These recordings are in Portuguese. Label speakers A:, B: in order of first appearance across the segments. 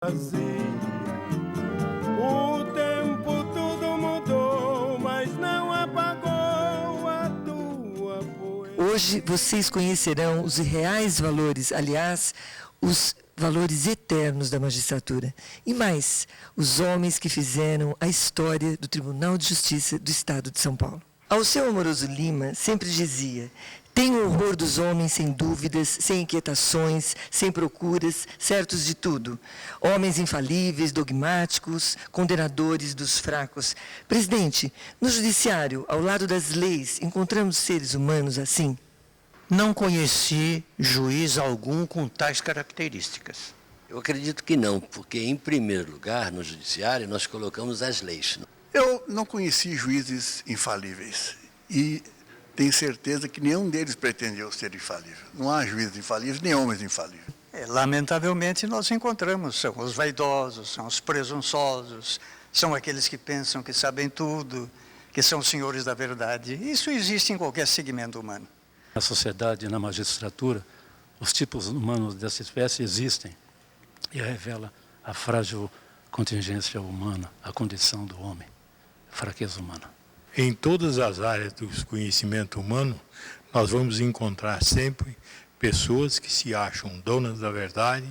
A: O tempo tudo mudou, mas não apagou a tua poesia.
B: Hoje vocês conhecerão os reais valores, aliás, os valores eternos da magistratura. E mais, os homens que fizeram a história do Tribunal de Justiça do Estado de São Paulo. Alceu Amoroso Lima sempre dizia: tenho horror dos homens sem dúvidas, sem inquietações, sem procuras, certos de tudo. Homens infalíveis, dogmáticos, condenadores dos fracos. Presidente, no judiciário, ao lado das leis, encontramos seres humanos assim?
C: Não conheci juiz algum com tais características.
D: Eu acredito que não, porque, em primeiro lugar, no judiciário, nós colocamos as leis.
E: Eu não conheci juízes infalíveis e tenho certeza que nenhum deles pretendeu ser infalível. Não há juízes infalíveis, nem homens infalíveis.
C: Lamentavelmente, nós encontramos, são os vaidosos, são os presunçosos, são aqueles que pensam que sabem tudo, que são senhores da verdade. Isso existe em qualquer segmento humano.
F: Na sociedade e na magistratura, os tipos humanos dessa espécie existem e revela a frágil contingência humana, a condição do homem, a fraqueza humana.
G: Em todas as áreas do conhecimento humano, nós vamos encontrar sempre pessoas que se acham donas da verdade,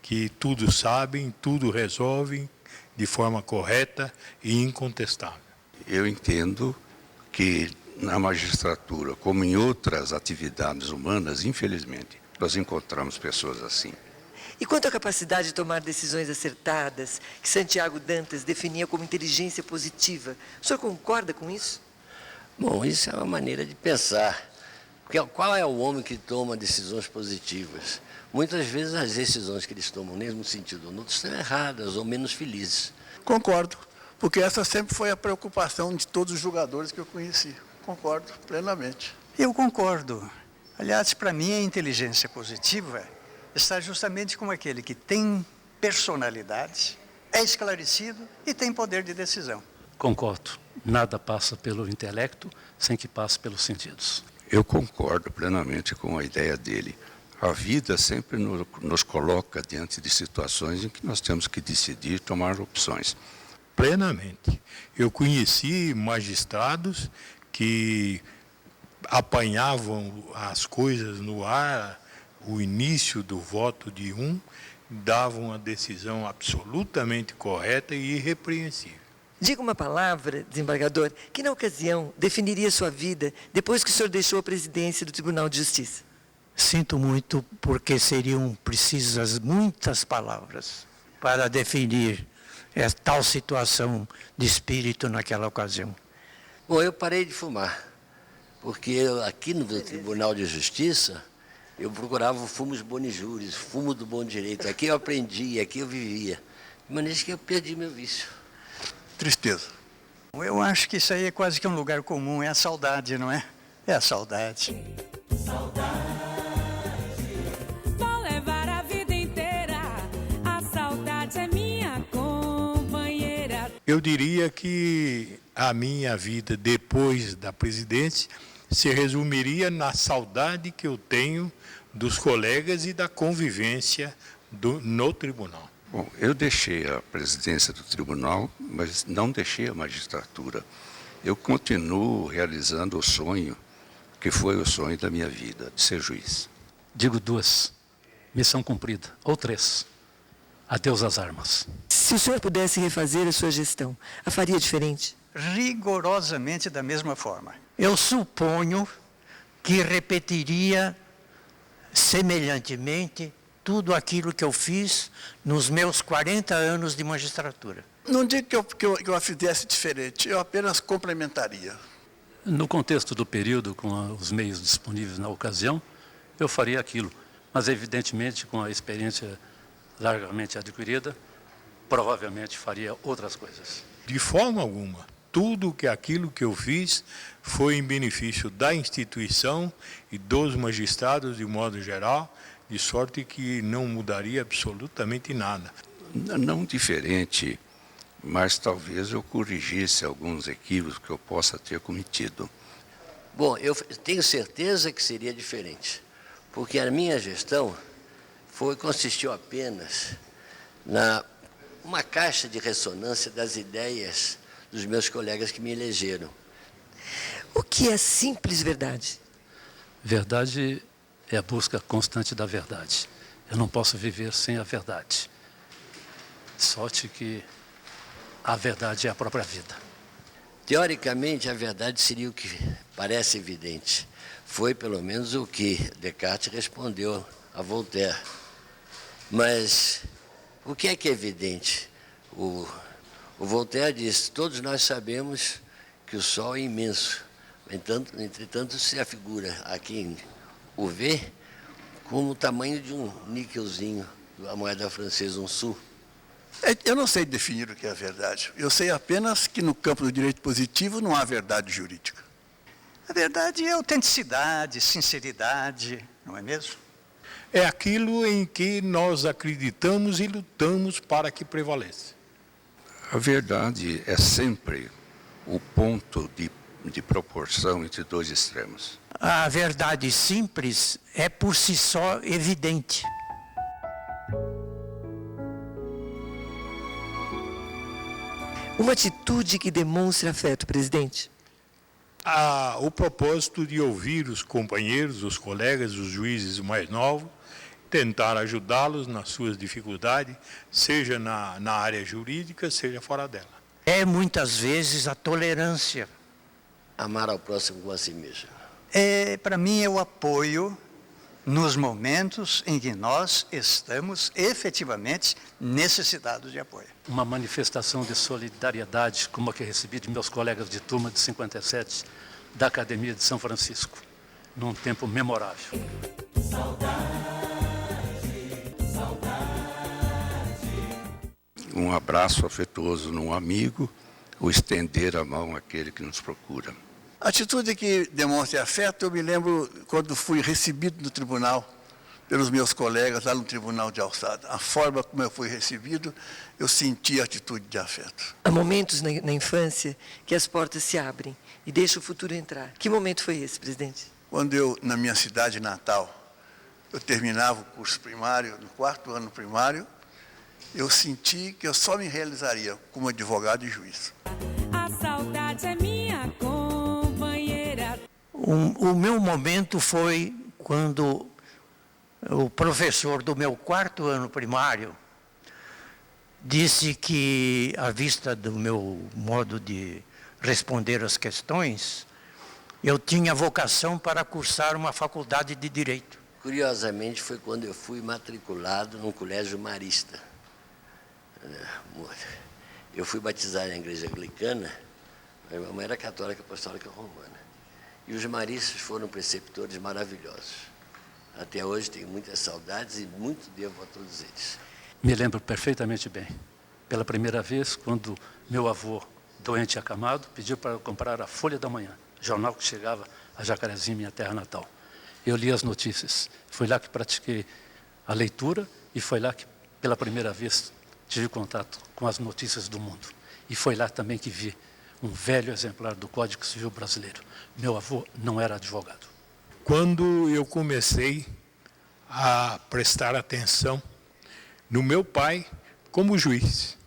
G: que tudo sabem, tudo resolvem de forma correta e incontestável.
H: Eu entendo que na magistratura, como em outras atividades humanas, infelizmente, nós encontramos pessoas assim.
B: E quanto à capacidade de tomar decisões acertadas, que Santiago Dantas definia como inteligência positiva, o senhor concorda com isso?
D: Bom, isso é uma maneira de pensar. Porque qual é o homem que toma decisões positivas? Muitas vezes as decisões que eles tomam, mesmo no sentido ou no outro, estão erradas ou menos felizes.
E: Concordo, porque essa sempre foi a preocupação de todos os julgadores que eu conheci. Concordo plenamente.
C: Eu concordo. Aliás, para mim, a inteligência positiva está justamente com aquele que tem personalidade, é esclarecido e tem poder de decisão.
F: Concordo. Nada passa pelo intelecto sem que passe pelos sentidos.
H: Eu concordo plenamente com a ideia dele. A vida sempre nos coloca diante de situações em que nós temos que decidir, tomar opções.
G: Plenamente. Eu conheci magistrados que apanhavam as coisas no ar, o início do voto de um, davam a decisão absolutamente correta e irrepreensível.
B: Diga uma palavra, desembargador, que na ocasião definiria sua vida depois que o senhor deixou a presidência do Tribunal de Justiça.
C: Sinto muito porque seriam precisas muitas palavras para definir tal situação de espírito naquela ocasião.
D: Bom, eu parei de fumar, porque aqui no Tribunal de Justiça, eu procurava o fumus boni juris, fumo do bom direito. Aqui eu aprendi, aqui eu vivia. De maneira que eu perdi meu vício.
E: Tristeza.
C: Eu acho que isso aí é quase que um lugar comum, é a saudade, não é? É a saudade.
I: Vou levar a vida inteira, a saudade é minha companheira.
G: Eu diria que a minha vida depois da presidência se resumiria na saudade que eu tenho dos colegas e da convivência no tribunal.
H: Bom, eu deixei a presidência do tribunal, mas não deixei a magistratura. Eu continuo realizando o sonho, que foi o sonho da minha vida, de ser juiz.
F: Digo 2, missão cumprida, ou 3, adeus às armas.
B: Se o senhor pudesse refazer a sua gestão, a faria diferente?
C: Rigorosamente da mesma forma. Eu suponho que repetiria semelhantemente tudo aquilo que eu fiz nos meus 40 anos de magistratura.
E: Não digo que eu a fizesse diferente, eu apenas complementaria.
F: No contexto do período, com os meios disponíveis na ocasião, eu faria aquilo. Mas, evidentemente, com a experiência largamente adquirida, provavelmente faria outras coisas.
G: De forma alguma. Tudo aquilo que eu fiz foi em benefício da instituição e dos magistrados de modo geral, de sorte que não mudaria absolutamente nada.
H: Não diferente, mas talvez eu corrigisse alguns equívocos que eu possa ter cometido.
D: Bom, eu tenho certeza que seria diferente, porque a minha gestão consistiu apenas uma caixa de ressonância das ideias dos meus colegas que me elegeram.
B: O que é simples verdade?
F: Verdade é a busca constante da verdade. Eu não posso viver sem a verdade. Sorte que a verdade é a própria vida.
D: Teoricamente, a verdade seria o que parece evidente. Foi, pelo menos, o que Descartes respondeu a Voltaire. Mas o que é evidente? O Voltaire disse: todos nós sabemos que o Sol é imenso. Entretanto, se afigura a quem o vê como o tamanho de um níquelzinho, a moeda francesa, um sou.
E: Eu não sei definir o que é a verdade. Eu sei apenas que no campo do direito positivo não há verdade jurídica.
C: A verdade é autenticidade, sinceridade, não é mesmo?
G: É aquilo em que nós acreditamos e lutamos para que prevaleça.
H: A verdade é sempre o ponto de proporção entre dois extremos.
J: A verdade simples é por si só evidente.
B: Uma atitude que demonstre afeto, presidente.
G: O propósito de ouvir os companheiros, os colegas, os juízes mais novos, tentar ajudá-los nas suas dificuldades, seja na área jurídica, seja fora dela.
J: É muitas vezes a tolerância.
D: Amar ao próximo como a si mesmo.
C: Para mim, é o apoio nos momentos em que nós estamos efetivamente necessitados de apoio.
F: Uma manifestação de solidariedade como a que recebi de meus colegas de turma de 57 da Academia de São Francisco, num tempo memorável.
H: Um abraço afetuoso num amigo, o estender a mão àquele que nos procura.
E: A atitude que demonstra afeto, eu me lembro quando fui recebido no tribunal pelos meus colegas lá no Tribunal de Alçada. A forma como eu fui recebido, eu senti a atitude de afeto.
B: Há momentos na infância que as portas se abrem e deixam o futuro entrar. Que momento foi esse, presidente?
E: Quando eu, na minha cidade natal, eu terminava o curso primário, no 4º ano primário, eu senti que eu só me realizaria como advogado e juiz.
I: A saudade é minha companheira.
J: O meu momento foi quando o professor do meu 4º ano primário disse que, à vista do meu modo de responder as questões, eu tinha vocação para cursar uma faculdade de Direito.
D: Curiosamente, foi quando eu fui matriculado num colégio marista. Eu fui batizado na igreja anglicana, minha mamãe era católica apostólica romana. E os maristas foram preceptores maravilhosos. Até hoje tenho muitas saudades e muito devo a todos eles.
F: Me lembro perfeitamente bem. Pela primeira vez, quando meu avô, doente acamado, pediu para eu comprar a Folha da Manhã, jornal que chegava a Jacarezinho, minha terra natal. Eu li as notícias. Foi lá que pratiquei a leitura e foi lá que, pela primeira vez, tive contato com as notícias do mundo. E foi lá também que vi um velho exemplar do Código Civil brasileiro. Meu avô não era advogado.
G: Quando eu comecei a prestar atenção no meu pai como juiz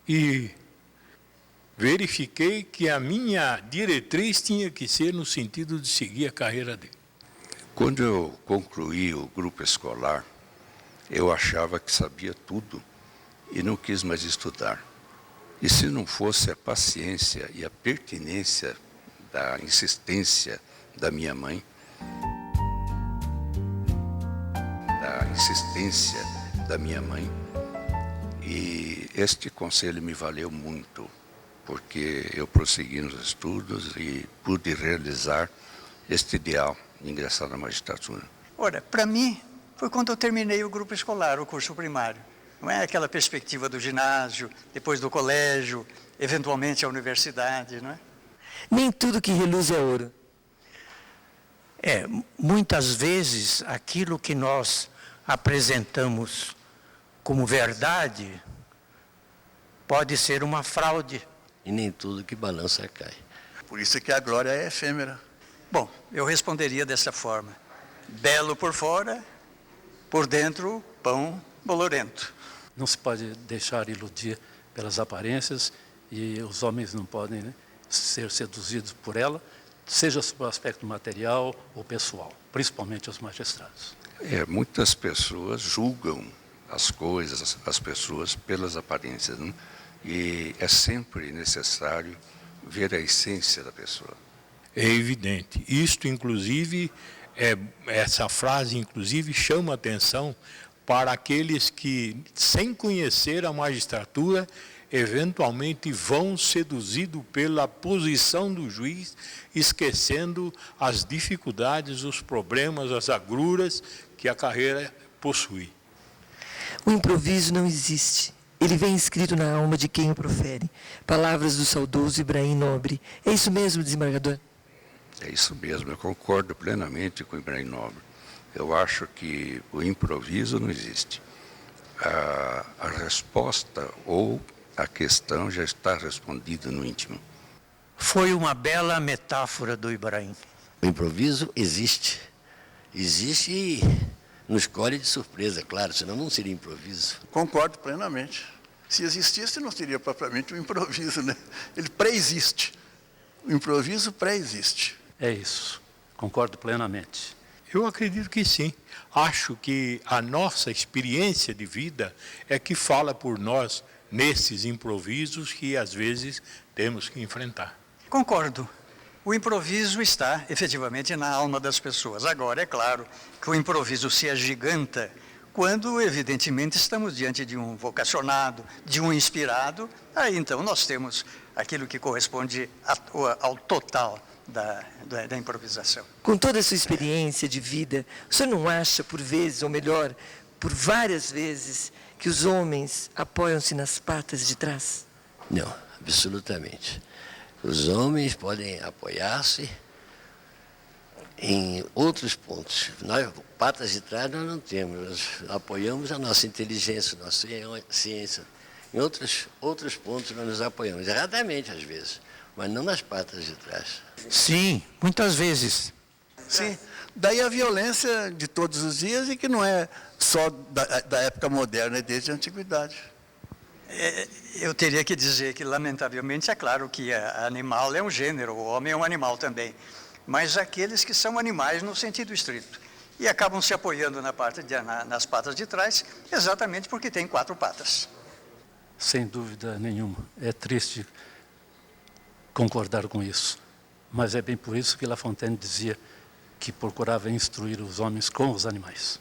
G: e verifiquei que a minha diretriz tinha que ser no sentido de seguir a carreira dele.
H: Quando eu concluí o grupo escolar, eu achava que sabia tudo e não quis mais estudar. E se não fosse a paciência e a pertinência da insistência da minha mãe, e este conselho me valeu muito, porque eu prossegui nos estudos e pude realizar este ideal de ingressar na magistratura.
C: Ora, para mim, foi quando eu terminei o grupo escolar, o curso primário. Não é aquela perspectiva do ginásio, depois do colégio, eventualmente a universidade, não é?
B: Nem tudo que reluz é ouro.
J: Muitas vezes aquilo que nós apresentamos como verdade pode ser uma fraude.
D: E nem tudo que balança cai.
E: Por isso é que a glória é efêmera.
C: Bom, eu responderia dessa forma. Belo por fora, por dentro, pão bolorento.
F: não se pode deixar iludir pelas aparências e os homens não podem, né, ser seduzidos por ela, seja sob o aspecto material ou pessoal, principalmente os magistrados.
H: Muitas pessoas julgam as coisas, as pessoas pelas aparências, né? E é sempre necessário ver a essência da pessoa.
G: É evidente. Isto, inclusive, essa frase, inclusive, chama atenção para aqueles que, sem conhecer a magistratura, eventualmente vão seduzidos pela posição do juiz, esquecendo as dificuldades, os problemas, as agruras que a carreira possui.
B: O improviso não existe. Ele vem escrito na alma de quem o profere. Palavras do saudoso Ibrahim Nobre. É isso mesmo, desembargador?
H: É isso mesmo, eu concordo plenamente com o Ibrahim Nobre. Eu acho que o improviso não existe. A resposta ou a questão já está respondida no íntimo.
J: Foi uma bela metáfora do Ibrahim.
D: O improviso existe. Existe e nos colhe de surpresa, claro, senão não seria improviso.
E: Concordo plenamente. Se existisse, não seria propriamente um improviso, né? Ele pré-existe. O improviso pré-existe.
F: É isso, concordo plenamente.
G: Eu acredito que sim. Acho que a nossa experiência de vida é que fala por nós nesses improvisos que às vezes temos que enfrentar.
C: Concordo. O improviso está, efetivamente, na alma das pessoas. Agora, é claro que o improviso se agiganta quando, evidentemente, estamos diante de um vocacionado, de um inspirado. Aí, então, nós temos aquilo que corresponde ao total da improvisação.
B: Com toda a sua experiência de vida, o senhor não acha, por vezes, ou melhor, por várias vezes, que os homens apoiam-se nas patas de trás?
D: Não, absolutamente. Os homens podem apoiar-se em outros pontos. Nós, patas de trás, nós não temos. Nós apoiamos a nossa inteligência, a nossa ciência. Em outros pontos nós nos apoiamos, erradamente às vezes, mas não nas patas de trás.
J: Sim, muitas vezes.
E: Sim. Daí a violência de todos os dias e que não é só da época moderna, é desde a antiguidade.
C: Eu teria que dizer que, lamentavelmente, é claro que animal é um gênero, o homem é um animal também, mas aqueles que são animais no sentido estrito e acabam se apoiando nas patas de trás, exatamente porque tem 4 patas.
F: Sem dúvida nenhuma. É triste concordar com isso, mas é bem por isso que La Fontaine dizia que procurava instruir os homens com os animais.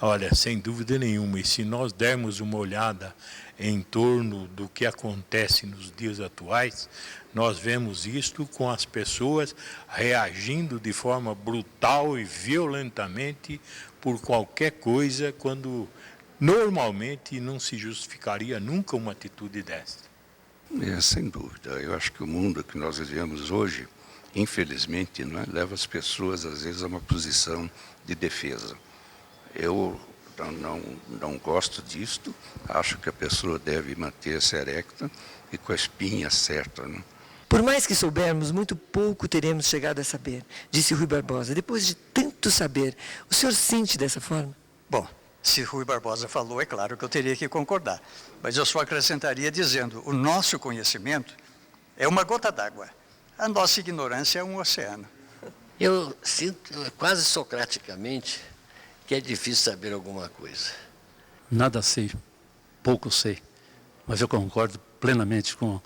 G: Olha, sem dúvida nenhuma, e se nós dermos uma olhada em torno do que acontece nos dias atuais, nós vemos isto com as pessoas reagindo de forma brutal e violentamente por qualquer coisa, quando normalmente não se justificaria nunca uma atitude dessa.
H: Sem dúvida. Eu acho que o mundo que nós vivemos hoje, infelizmente, leva as pessoas, às vezes, a uma posição de defesa. Eu não gosto disto, acho que a pessoa deve manter-se erecta e com a espinha certa. Né?
B: Por mais que soubermos, muito pouco teremos chegado a saber, disse Rui Barbosa. Depois de tanto saber, o senhor sente dessa forma?
C: Bom, se Rui Barbosa falou, é claro que eu teria que concordar. Mas eu só acrescentaria dizendo, o nosso conhecimento é uma gota d'água. A nossa ignorância é um oceano.
D: Eu sinto, quase socraticamente, que é difícil saber alguma coisa.
F: Nada sei, pouco sei, mas eu concordo plenamente com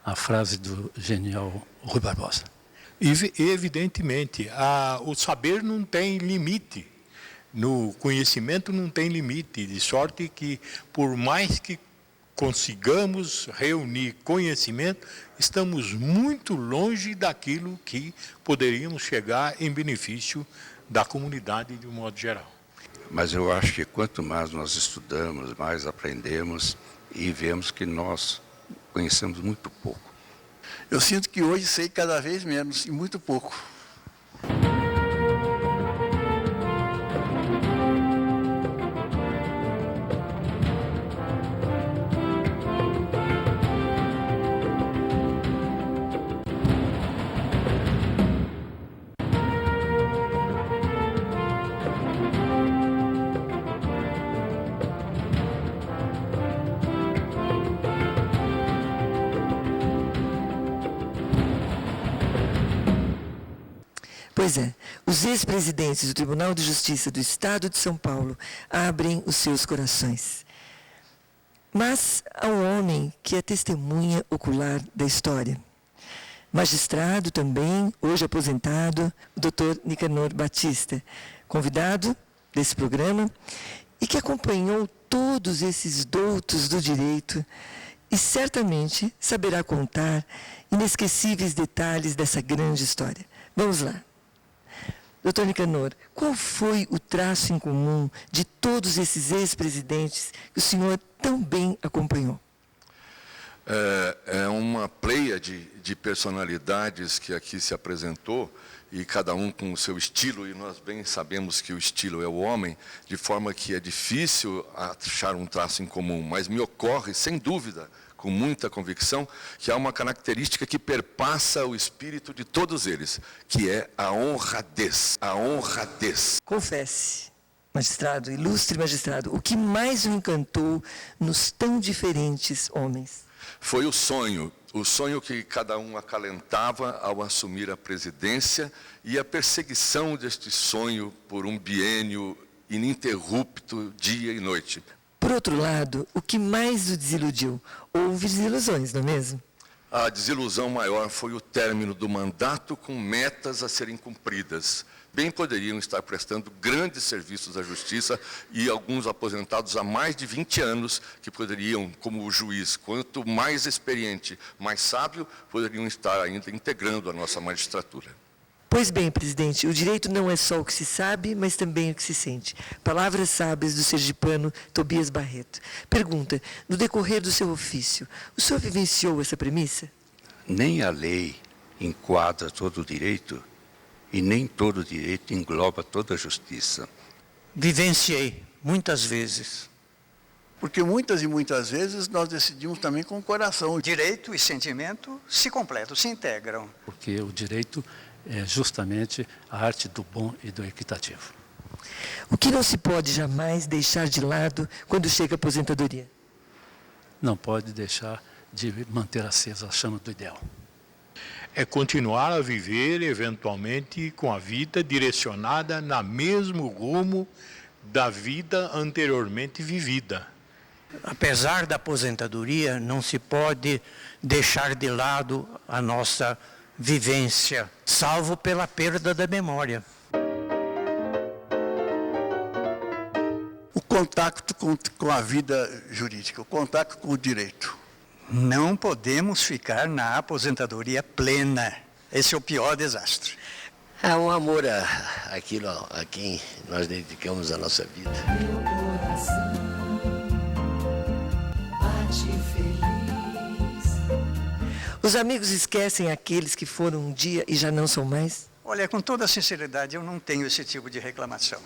F: a frase do genial Rui Barbosa.
G: Evidentemente, o saber não tem limite, no conhecimento não tem limite, de sorte que, por mais que consigamos reunir conhecimento, estamos muito longe daquilo que poderíamos chegar em benefício da comunidade de um modo geral.
H: Mas eu acho que quanto mais nós estudamos, mais aprendemos e vemos que nós conhecemos muito pouco.
E: Eu sinto que hoje sei cada vez menos e muito pouco.
B: Pois é, os ex-presidentes do Tribunal de Justiça do Estado de São Paulo abrem os seus corações. Mas há um homem que é testemunha ocular da história. Magistrado também, hoje aposentado, o Dr. Nicanor Batista, convidado desse programa e que acompanhou todos esses doutos do direito e certamente saberá contar inesquecíveis detalhes dessa grande história. Vamos lá. Dr. Nicanor, qual foi o traço em comum de todos esses ex-presidentes que o senhor tão bem acompanhou?
K: É uma pleia de personalidades que aqui se apresentou, e cada um com o seu estilo, e nós bem sabemos que o estilo é o homem, de forma que é difícil achar um traço em comum, mas me ocorre, sem dúvida, com muita convicção, que há uma característica que perpassa o espírito de todos eles, que é a honradez. A honradez.
B: Confesse, magistrado, ilustre magistrado, o que mais o encantou nos tão diferentes homens?
K: Foi o sonho que cada um acalentava ao assumir a presidência e a perseguição deste sonho por um biênio ininterrupto, dia e noite.
B: Por outro lado, o que mais o desiludiu? Houve desilusões, não é mesmo?
K: A desilusão maior foi o término do mandato com metas a serem cumpridas. Bem poderiam estar prestando grandes serviços à justiça e alguns aposentados há mais de 20 anos que poderiam, como o juiz, quanto mais experiente, mais sábio, poderiam estar ainda integrando a nossa magistratura.
B: Pois bem, presidente, o direito não é só o que se sabe, mas também o que se sente. Palavras sábias do sergipano Tobias Barreto. Pergunta, no decorrer do seu ofício, o senhor vivenciou essa premissa?
H: Nem a lei enquadra todo o direito e nem todo o direito engloba toda a justiça.
J: Vivenciei, muitas vezes.
E: Porque muitas e muitas vezes nós decidimos também com o coração.
C: Direito e sentimento se completam, se integram.
F: Porque o direito é justamente a arte do bom e do equitativo.
B: O que não se pode jamais deixar de lado quando chega a aposentadoria?
F: Não pode deixar de manter acesa a chama do ideal.
G: É continuar a viver, eventualmente, com a vida direcionada no mesmo rumo da vida anteriormente vivida.
J: Apesar da aposentadoria, não se pode deixar de lado a nossa vivência, salvo pela perda da memória.
E: O contato com a vida jurídica, o contato com o direito.
C: Não podemos ficar na aposentadoria plena. Esse é o pior desastre.
D: Há um amor àquilo a quem nós dedicamos a nossa vida.
I: Meu coração bate feliz.
B: Os amigos esquecem aqueles que foram um dia e já não são mais?
C: Olha, com toda sinceridade, eu não tenho esse tipo de reclamação.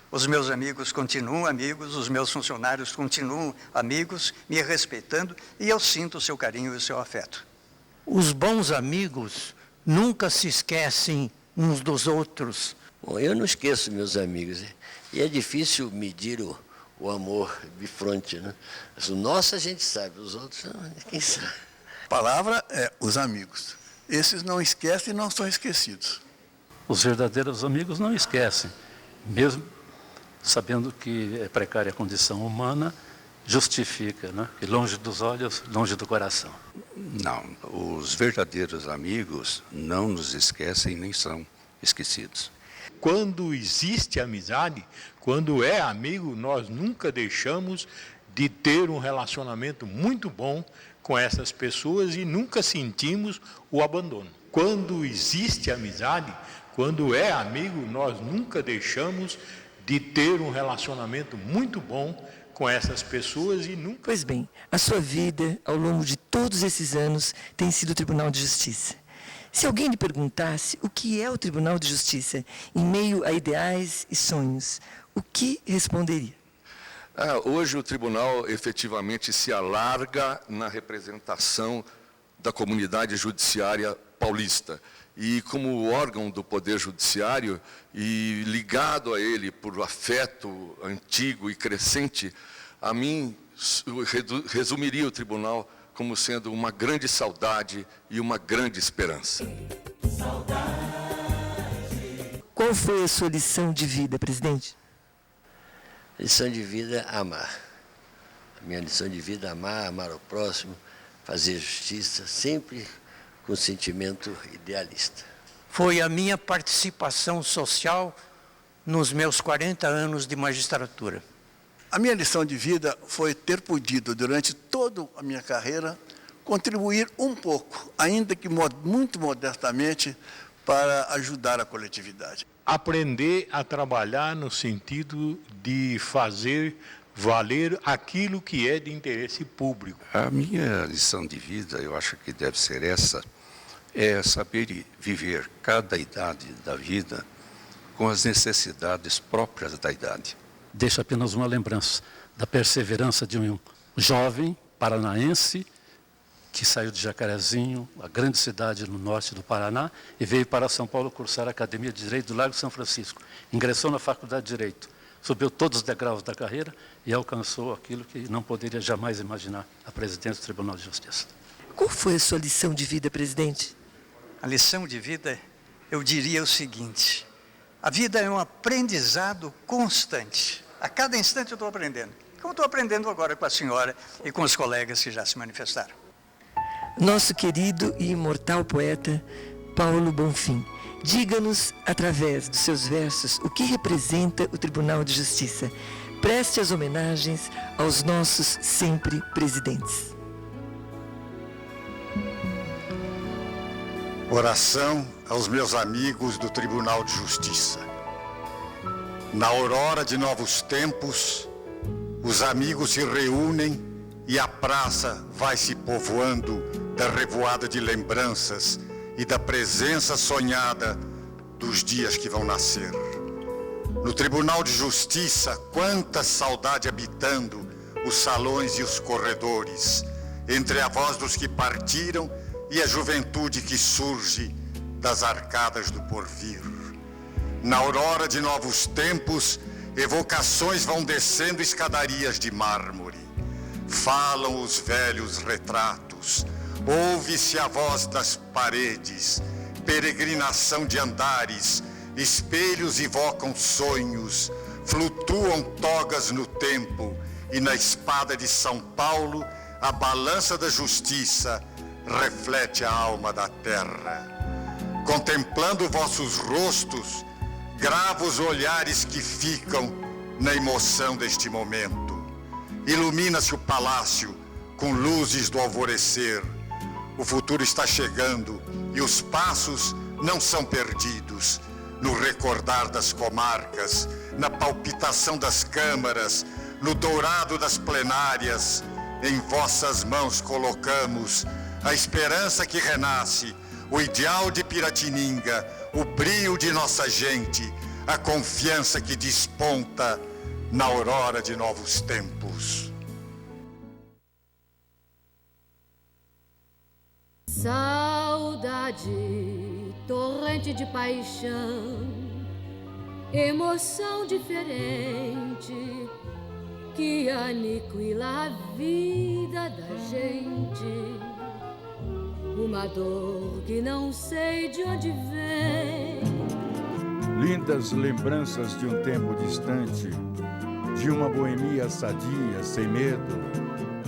C: Os meus amigos continuam amigos, os meus funcionários continuam amigos, me respeitando, e eu sinto o seu carinho e o seu afeto.
J: Os bons amigos nunca se esquecem uns dos outros.
D: Bom, eu não esqueço meus amigos. E é difícil medir o amor bifronte, né? O nosso a gente sabe, os outros, quem sabe.
E: A palavra é os amigos. Esses não esquecem e não são esquecidos.
F: Os verdadeiros amigos não esquecem, mesmo sabendo que é precária a condição humana, justifica, né? Que longe dos olhos, longe do coração.
H: Não, os verdadeiros amigos não nos esquecem nem são esquecidos.
G: Quando existe amizade, quando é amigo, nós nunca deixamos de ter um relacionamento muito bom com essas pessoas e nunca sentimos o abandono. Quando existe amizade, quando é amigo, nós nunca deixamos de ter um relacionamento muito bom com essas pessoas e nunca...
B: Pois bem, a sua vida, ao longo de todos esses anos, tem sido o Tribunal de Justiça. Se alguém lhe perguntasse o que é o Tribunal de Justiça, em meio a ideais e sonhos, o que responderia?
K: Hoje o tribunal efetivamente se alarga na representação da comunidade judiciária paulista. E como órgão do Poder Judiciário e ligado a ele por afeto antigo e crescente, a mim resumiria o tribunal como sendo uma grande saudade e uma grande esperança.
I: Saudade
B: Qual foi a sua lição de vida, presidente?
D: Lição de vida é amar. A minha lição de vida é amar, amar o próximo, fazer justiça, sempre com sentimento idealista.
J: Foi a minha participação social nos meus 40 anos de magistratura.
E: A minha lição de vida foi ter podido, durante toda a minha carreira, contribuir um pouco, ainda que muito modestamente, para ajudar a coletividade.
G: Aprender a trabalhar no sentido de fazer valer aquilo que é de interesse público.
H: A minha lição de vida, eu acho que deve ser essa, é saber viver cada idade da vida com as necessidades próprias da idade.
F: Deixo apenas uma lembrança da perseverança de um jovem paranaense que saiu de Jacarezinho, a grande cidade no norte do Paraná, e veio para São Paulo cursar a Academia de Direito do Largo São Francisco. Ingressou na Faculdade de Direito, subiu todos os degraus da carreira e alcançou aquilo que não poderia jamais imaginar, a presidência do Tribunal de Justiça.
B: Qual foi a sua lição de vida, presidente?
C: A lição de vida, eu diria o seguinte: a vida é um aprendizado constante. A cada instante eu estou aprendendo. Como estou aprendendo agora com a senhora e com os colegas que já se manifestaram.
B: Nosso querido e imortal poeta Paulo Bonfim, diga-nos, através dos seus versos, o que representa o Tribunal de Justiça. Preste as homenagens aos nossos sempre presidentes.
L: Oração aos meus amigos do Tribunal de Justiça. Na aurora de novos tempos, os amigos se reúnem e a praça vai se povoando da revoada de lembranças e da presença sonhada dos dias que vão nascer. No Tribunal de Justiça, quanta saudade habitando os salões e os corredores, entre a voz dos que partiram e a juventude que surge das arcadas do porvir. Na aurora de novos tempos, evocações vão descendo escadarias de mármore. Falam os velhos retratos, ouve-se a voz das paredes, peregrinação de andares, espelhos evocam sonhos, flutuam togas no tempo, e na espada de São Paulo, a balança da justiça reflete a alma da terra. Contemplando vossos rostos, gravo os olhares que ficam na emoção deste momento. Ilumina-se o palácio com luzes do alvorecer. O futuro está chegando e os passos não são perdidos. No recordar das comarcas, na palpitação das câmaras, no dourado das plenárias, em vossas mãos colocamos a esperança que renasce, o ideal de Piratininga, o brio de nossa gente, a confiança que desponta na aurora de novos tempos.
M: Saudade, torrente de paixão, emoção diferente que aniquila a vida da gente. Uma dor que não sei de onde vem.
A: Lindas lembranças de um tempo distante, de uma boemia sadia, sem medo,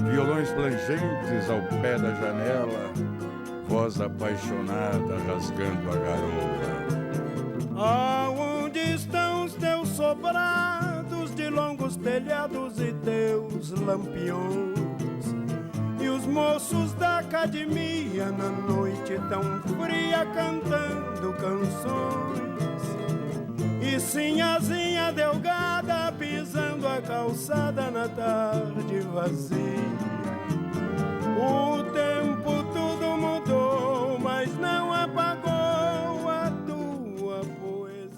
A: violões plangentes ao pé da janela, voz apaixonada rasgando a garoa. Aonde estão os teus sobrados de longos telhados e teus lampiões? E os moços da academia na noite tão fria cantando canções. E sinhazinha delgada pisando a calçada na tarde vazia. O tempo tudo mudou, mas não apagou a tua poesia.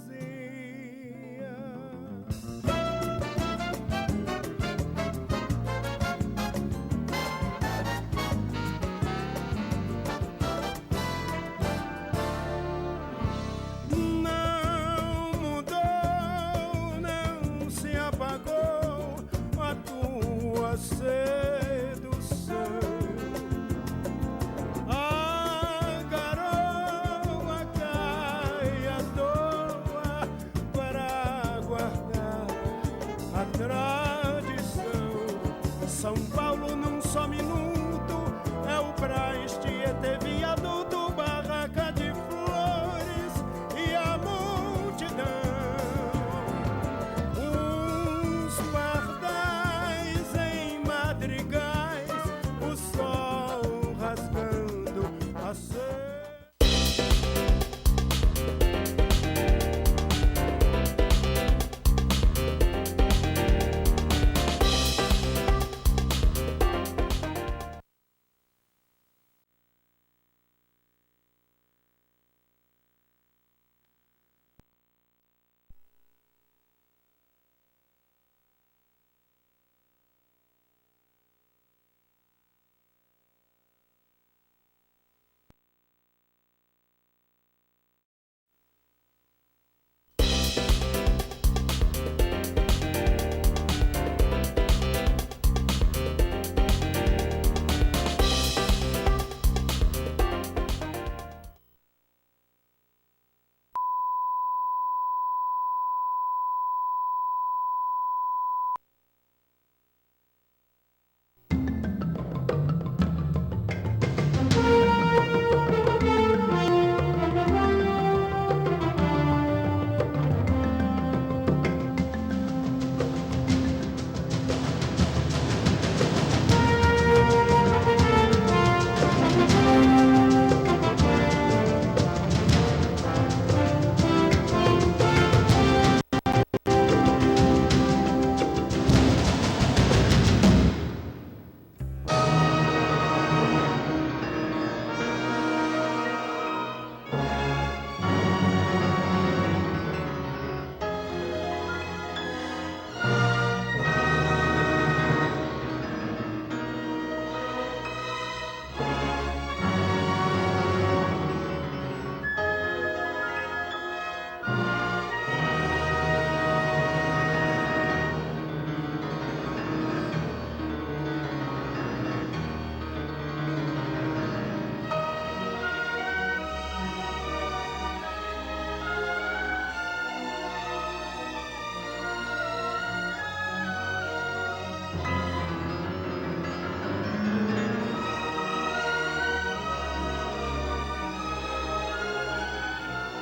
A: Não mudou, não se apagou a tua sede.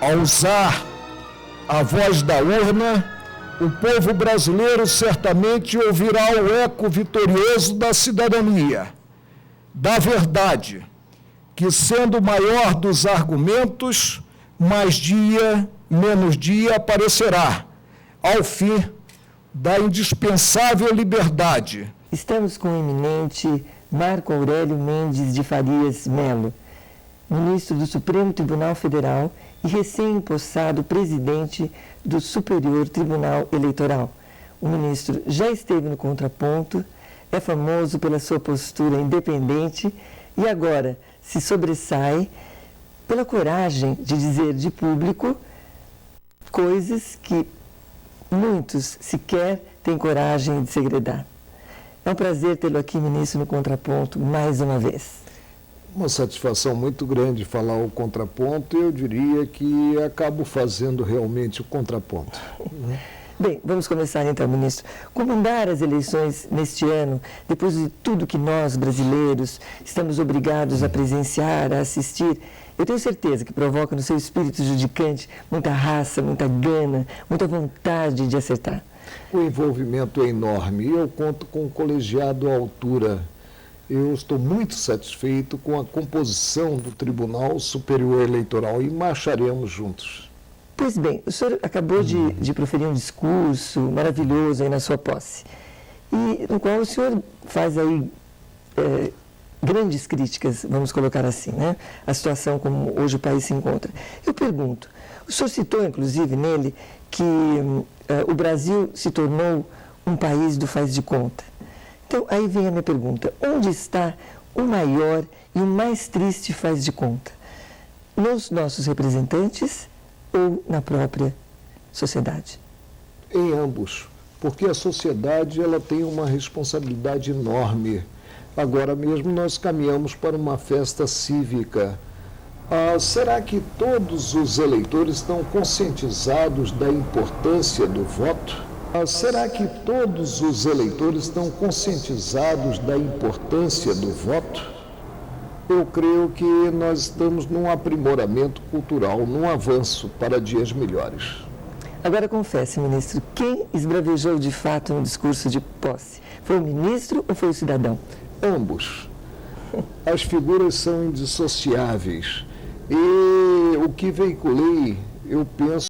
N: Ao usar a voz da urna, o povo brasileiro certamente ouvirá o eco vitorioso da cidadania, da verdade, que, sendo o maior dos argumentos, mais dia, menos dia aparecerá, ao fim da indispensável liberdade.
B: Estamos com o eminente Marco Aurélio Mendes de Farias Melo, ministro do Supremo Tribunal Federal e recém-empossado presidente do Superior Tribunal Eleitoral. O ministro já esteve no contraponto, é famoso pela sua postura independente e agora se sobressai pela coragem de dizer de público coisas que muitos sequer têm coragem de segredar. É um prazer tê-lo aqui, ministro, no Contraponto, mais uma vez.
N: Uma satisfação muito grande falar o contraponto, eu diria que acabo fazendo realmente o contraponto.
B: Bem, vamos começar então, ministro. Comandar as eleições neste ano, depois de tudo que nós, brasileiros, estamos obrigados a presenciar, a assistir, eu tenho certeza que provoca no seu espírito judicante muita raça, muita gana, muita vontade de acertar.
N: O envolvimento é enorme e eu conto com um colegiado à altura. Eu estou muito satisfeito com a composição do Tribunal Superior Eleitoral e marcharemos juntos.
B: Pois bem, o senhor acabou de proferir um discurso maravilhoso aí na sua posse, e no qual o senhor faz aí grandes críticas, vamos colocar assim, né? A situação como hoje o país se encontra. Eu pergunto, o senhor citou inclusive nele que o Brasil se tornou um país do faz de conta. Então, aí vem a minha pergunta, onde está o maior e o mais triste faz de conta? Nos nossos representantes ou na própria sociedade?
N: Em ambos, porque a sociedade ela tem uma responsabilidade enorme. Agora mesmo nós caminhamos para uma festa cívica. Será que todos os eleitores estão conscientizados da importância do voto? Será que todos os eleitores estão conscientizados da importância do voto? Eu creio que nós estamos num aprimoramento cultural, num avanço para dias melhores.
B: Agora confesse, ministro, quem esbravejou de fato no discurso de posse? Foi o ministro ou foi o cidadão?
N: Ambos. As figuras são indissociáveis. E o que veiculei, eu penso,